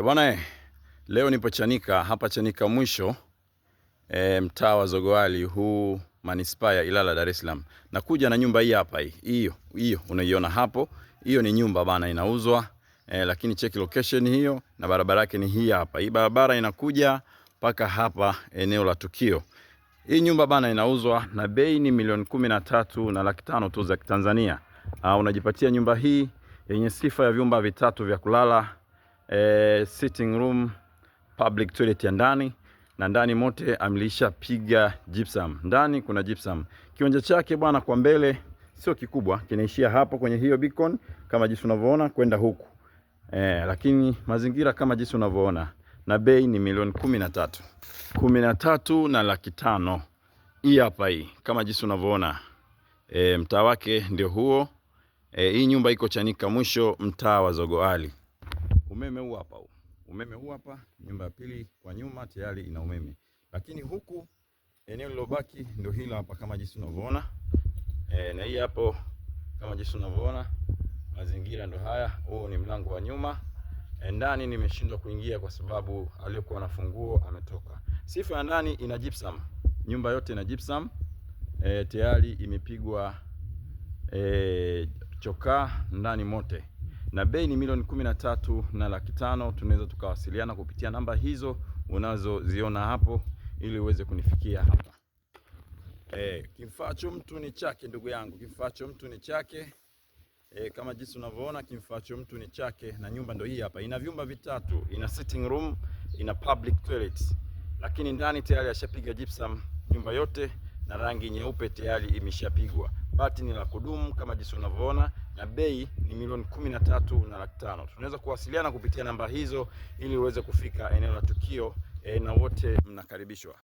Bwana leo nipo Chanika, hapa Chanika mwisho, mtaa wa Zogoali, huu manispaa ya Ilala, Dar es Salaam. Nakuja na nyumba hii hapa hiyo unaiona hapo. Hiyo ni nyumba bana, inauzwa. Lakini check location hiyo na barabara yake ni hii hapa. Hii barabara inakuja mpaka hapa eneo la tukio. Hii nyumba bana inauzwa na bei ni milioni 13,500,000 tu za Tanzania. Unajipatia nyumba hii yenye sifa ya vyumba vitatu vya kulala, sitting room, public toilet ya ndani, na ndani mote amlisha piga gypsum. Ndani kuna gypsum. Kiwanja chake bwana kwa mbele sio kikubwa, kinaishia hapo kwenye hiyo beacon kama jinsi unavyoona kwenda huku. Lakini mazingira kama jinsi unavyoona, na bei ni milioni 13,500,000. Hii hapa hii kama jinsi unavyoona. Mtaa wake ndio huo. Hii nyumba iko Chanika mwisho, mtaa wa Zogoali. Umeme huu hapa huu. Umeme huu hapa, nyumba ya pili kwa nyuma tayari ina umeme. Lakini huku eneo lilobaki ndio hilo hapa kama jinsi unavyoona. Na hii hapo kama jinsi unavyoona, mazingira ndio haya. Huu ni mlango wa nyuma. Ndani nimeshindwa kuingia kwa sababu aliyokuwa na funguo ametoka. Sifa ya ndani ina gypsum. Nyumba yote ina gypsum. Tayari imepigwa chokaa ndani mote. Na bei ni milioni 13,500,000. Tunaweza tukawasiliana kupitia namba hizo unazoziona hapo ili uweze kunifikia hapa. Kimfaacho mtu ni chake, ndugu yangu. Kimfaacho mtu ni chake. Kama jinsi unavyoona, kimfaacho mtu ni chake. Na nyumba ndio hii hapa. Ina vyumba vitatu, ina sitting room, ina public toilet. Lakini ndani tayari ashapiga gypsum nyumba yote, na rangi nyeupe tayari imeshapigwa. Bati ni la kudumu kama jinsi unavyoona, na bei ni milioni 13,500,000. Tunaweza kuwasiliana kupitia namba hizo ili uweze kufika eneo la tukio, na wote mnakaribishwa.